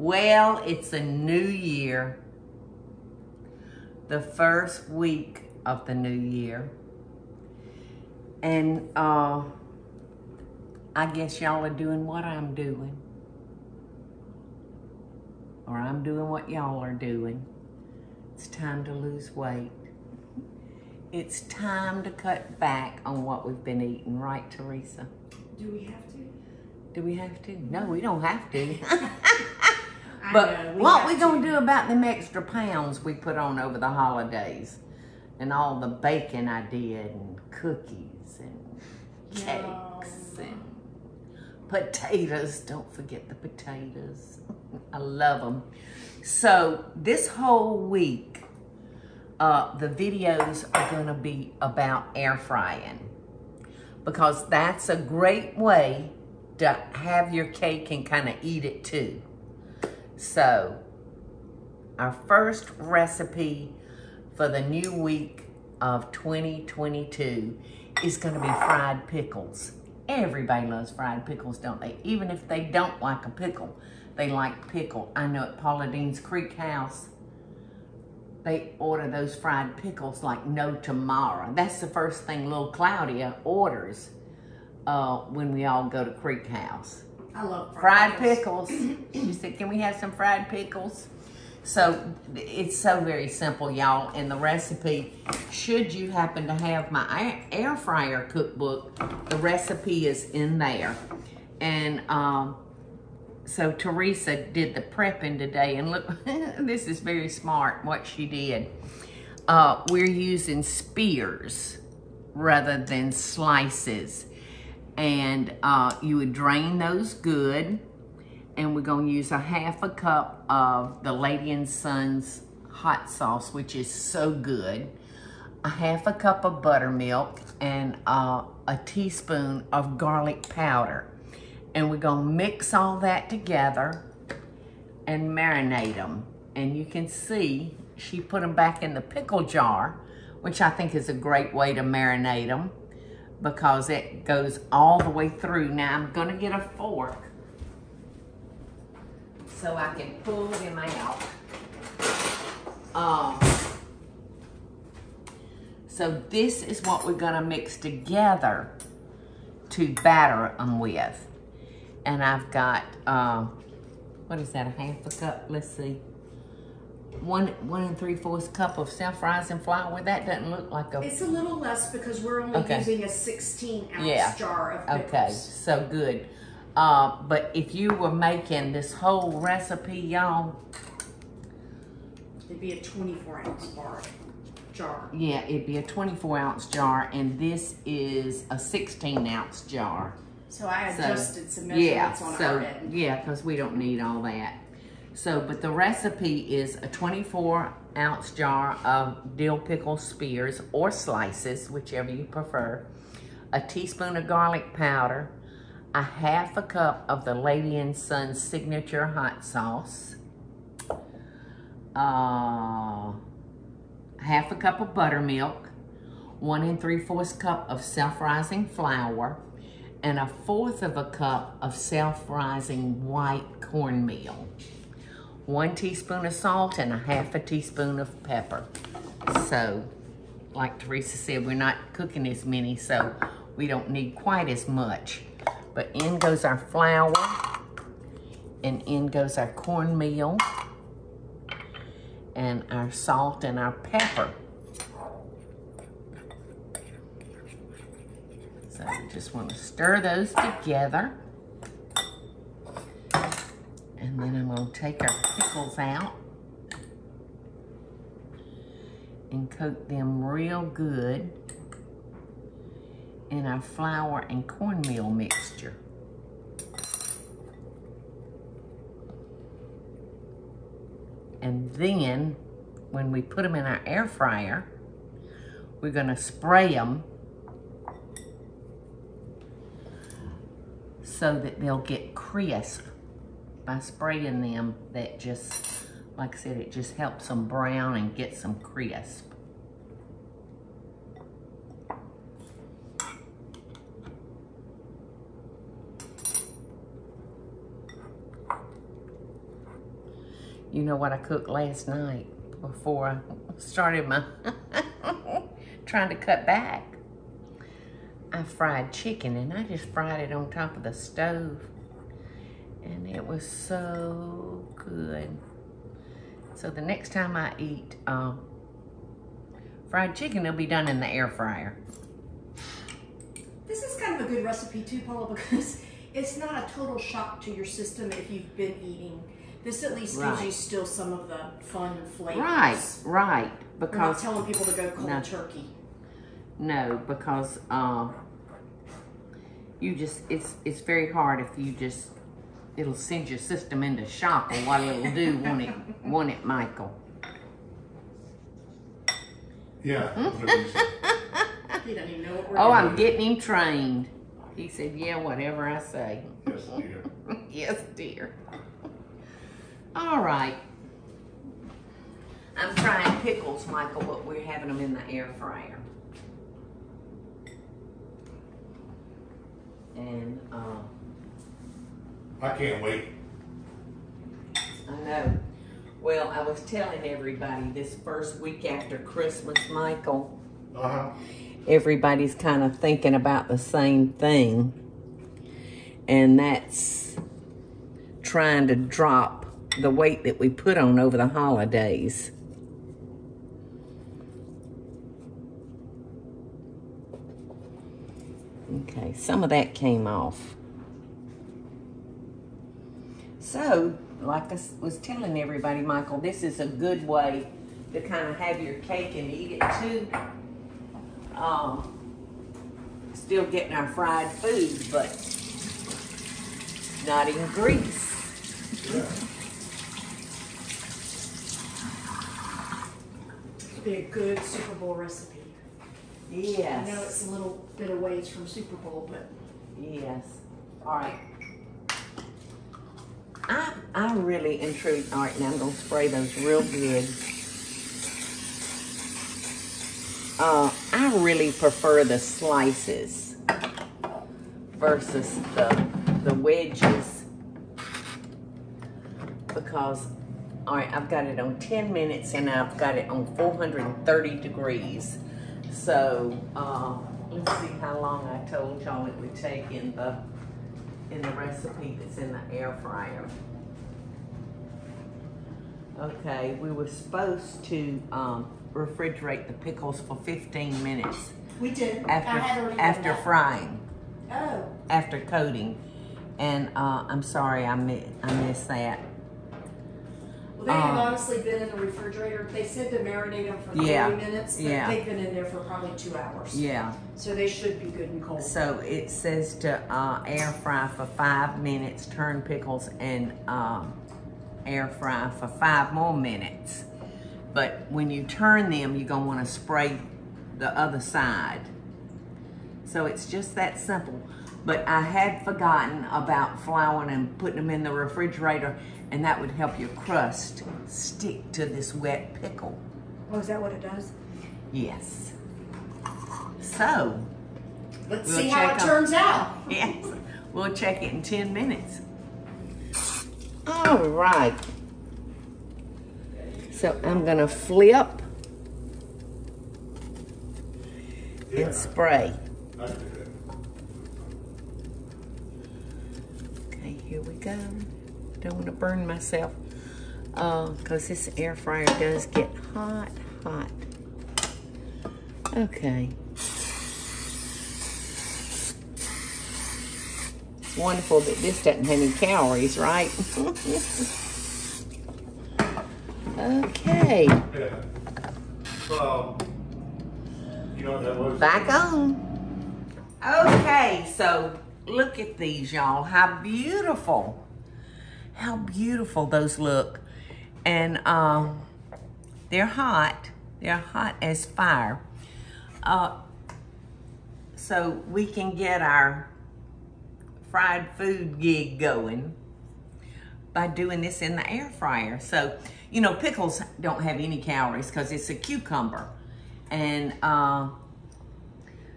Well, it's a new year, the first week of the new year, and I guess y'all are doing what I'm doing, or I'm doing what y'all are doing. It's time to lose weight. It's time to cut back on what we've been eating, right, Teresa? Do we have to? Do we have to? No, we don't have to. But what we gonna do about them extra pounds we put on over the holidays? And all the bacon I did, and cookies, and cakes, and potatoes. Don't forget the potatoes. I love them. So this whole week, the videos are gonna be about air frying, because that's a great way to have your cake and kind of eat it too. So, our first recipe for the new week of 2022 is going to be fried pickles. Everybody loves fried pickles, don't they? Even if they don't like a pickle, they like pickle. I know at Paula Deen's Creek House, they order those fried pickles like no tomorrow. That's the first thing little Claudia orders when we all go to Creek House. I love fried pickles. She said, can we have some fried pickles? So it's so very simple, y'all. And the recipe, should you happen to have my air fryer cookbook, the recipe is in there. And so Teresa did the prepping today. And look, this is very smart what she did. We're using spears rather than slices. And you would drain those good, and we're going to use a half a cup of the Lady & Sons hot sauce, which is so good, a half a cup of buttermilk, and a teaspoon of garlic powder. And we're going to mix all that together and marinate them. And you can see she put them back in the pickle jar, which I think is a great way to marinate them, because it goes all the way through. Now I'm gonna get a fork so I can pull them out. So this is what we're gonna mix together to batter them with. And I've got, what is that, a half a cup? Let's see. 1 3/4 cup of self-rising flour. That doesn't look like a... It's a little less because we're only using a 16-ounce jar of pickles. Okay, so good. But if you were making this whole recipe, y'all... It'd be a 24-ounce jar. Yeah, it'd be a 24-ounce jar, and this is a 16-ounce jar. So I adjusted some measurements on our end. Yeah, because we don't need all that. So, but the recipe is a 24-ounce jar of dill pickle spears or slices, whichever you prefer, a teaspoon of garlic powder, a half a cup of the Lady & Sons signature hot sauce, half a cup of buttermilk, 1 3/4 cup of self-rising flour, and 1/4 cup of self-rising white cornmeal. 1 teaspoon of salt and a half a teaspoon of pepper. So, like Teresa said, we're not cooking as many, so we don't need quite as much. But in goes our flour, and in goes our cornmeal, and our salt and our pepper. So we just want to stir those together. And then I'm going to take our pickles out and coat them real good in our flour and cornmeal mixture. And then when we put them in our air fryer, we're going to spray them so that they'll get crisp. By spraying them, that just, like I said, it just helps them brown and gets them crisp. You know what I cooked last night before I started my trying to cut back? I fried chicken, and I just fried it on top of the stove. And it was so good. So the next time I eat fried chicken, it'll be done in the air fryer. This is kind of a good recipe too, Paula, because it's not a total shock to your system if you've been eating. This at least gives you still some of the fun flavors. Right. Because we're not telling people to go cold turkey. No, because you just it's very hard if you just it'll send your system into shock, or what it'll do, won't it, Michael? Yeah. He doesn't even know what we're doing. I'm getting him trained. He said, yeah, whatever I say. Yes, dear. Yes, dear. All right. I'm frying pickles, Michael, but we're having them in the air fryer. And, I can't wait. I know. Well, I was telling everybody this first week after Christmas, Michael, everybody's kind of thinking about the same thing. And that's trying to drop the weight that we put on over the holidays. Okay, some of that came off. So, like I was telling everybody, Michael, this is a good way to kind of have your cake and eat it too. Still getting our fried food, but not in grease. Yeah. It'd be a good Super Bowl recipe. Yes. I know it's a little bit of ways from Super Bowl, but yes. All right. I really and truly, all right, now I'm gonna spray those real good. I really prefer the slices versus the wedges, because, all right, I've got it on 10 minutes and I've got it on 430 degrees. So, let's see how long I told y'all it would take in the recipe that's in the air fryer. Okay, we were supposed to refrigerate the pickles for 15 minutes. We did. After frying. Oh. After coating. And I'm sorry I missed that. Well, they have honestly been in the refrigerator. They said to marinate them for 30 minutes, but they've been in there for probably 2 hours. Yeah. So they should be good and cold. So it says to air fry for 5 minutes, turn pickles, and air fry for 5 more minutes. But when you turn them, you're gonna wanna spray the other side. So it's just that simple. But I had forgotten about flouring and putting them in the refrigerator, and that would help your crust stick to this wet pickle. Oh, is that what it does? Yes. So, let's see how it turns out. Yes, we'll check it in 10 minutes. All right. So I'm gonna flip and spray. Okay, here we go. Don't want to burn myself, because this air fryer does get hot. Okay. It's wonderful that this doesn't have any calories, right? Okay. Yeah. So, you know what that was? Back on. Okay, so look at these, y'all. How beautiful. How beautiful those look. And they're hot. They're hot as fire. So we can get our fried food gig going by doing this in the air fryer. So, you know, pickles don't have any calories because it's a cucumber. And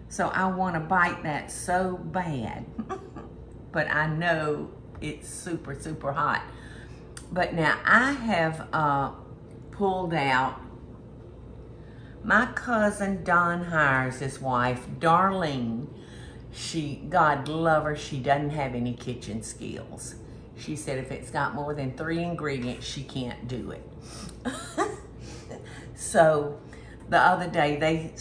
so I want to bite that so bad. But I know it's super, super hot. But now I have pulled out my cousin Don Hires' wife, Darlene. God love her, she doesn't have any kitchen skills. She said if it's got more than 3 ingredients, she can't do it. So the other day they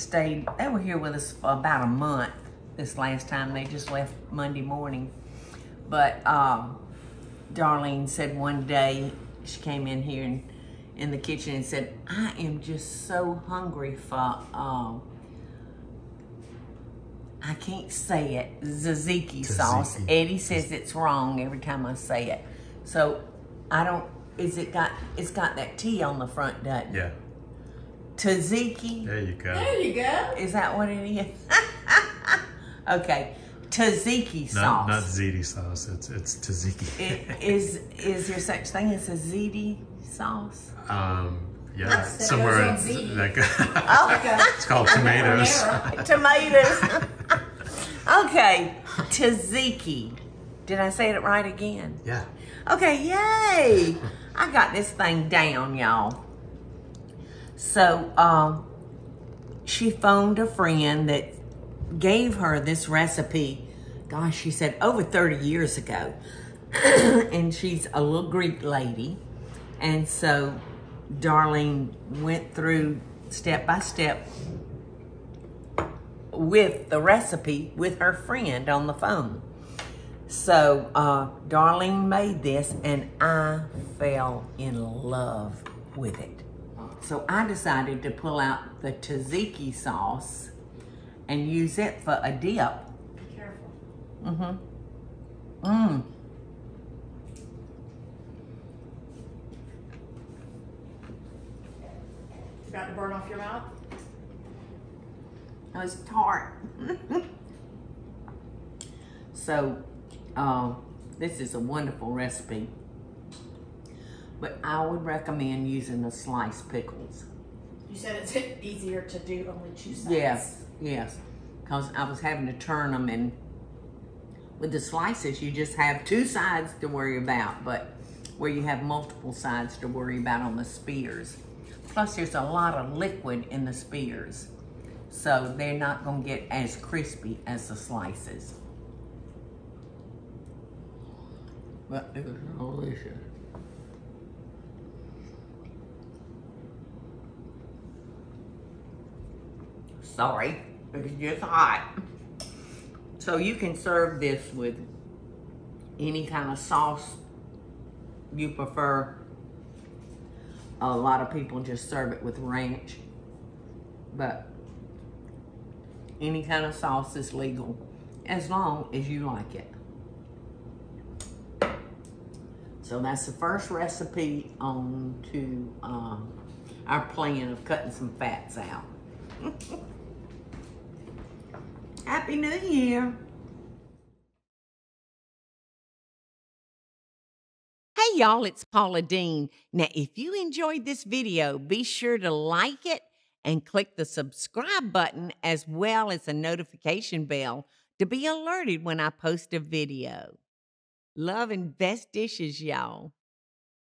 were here with us for about a month this last time. They just left Monday morning. But Darlene said one day, she came in here in the kitchen and said, I am just so hungry for, I can't say it, tzatziki sauce. Eddie says it's wrong every time I say it. So I don't, it's got that T on the front, doesn't it? Yeah. Tzatziki. There you go. There you go. Is that what it is? Okay. Tzatziki sauce. Not ziti sauce. It's tzatziki. Is there such thing as a ziti sauce? Yeah, somewhere like Oh. it's called tomatoes. Tomatoes. Okay, tzatziki. Did I say it right again? Yeah. Okay, yay! I got this thing down, y'all. So, she phoned a friend that gave her this recipe, gosh, she said over 30 years ago. And she's a little Greek lady. And so Darlene went through step by step with the recipe with her friend on the phone. So Darlene made this and I fell in love with it. So I decided to pull out the tzatziki sauce and use it for a dip. Be careful. Mm-hmm. Mmm. About to burn off your mouth? It was tart. So, this is a wonderful recipe. But I would recommend using the sliced pickles. You said it's easier to do only 2 sides. Yes. Because I was having to turn them, and with the slices, you just have 2 sides to worry about, but where you have multiple sides to worry about on the spears. Plus, there's a lot of liquid in the spears, so they're not going to get as crispy as the slices. But it was delicious. Sorry, it's just hot. So you can serve this with any kind of sauce you prefer. A lot of people just serve it with ranch, but any kind of sauce is legal as long as you like it. So that's the first recipe on to our plan of cutting some fats out. Happy New Year. Hey y'all, it's Paula Deen. Now, if you enjoyed this video, be sure to like it and click the subscribe button as well as the notification bell to be alerted when I post a video. Love and best dishes, y'all.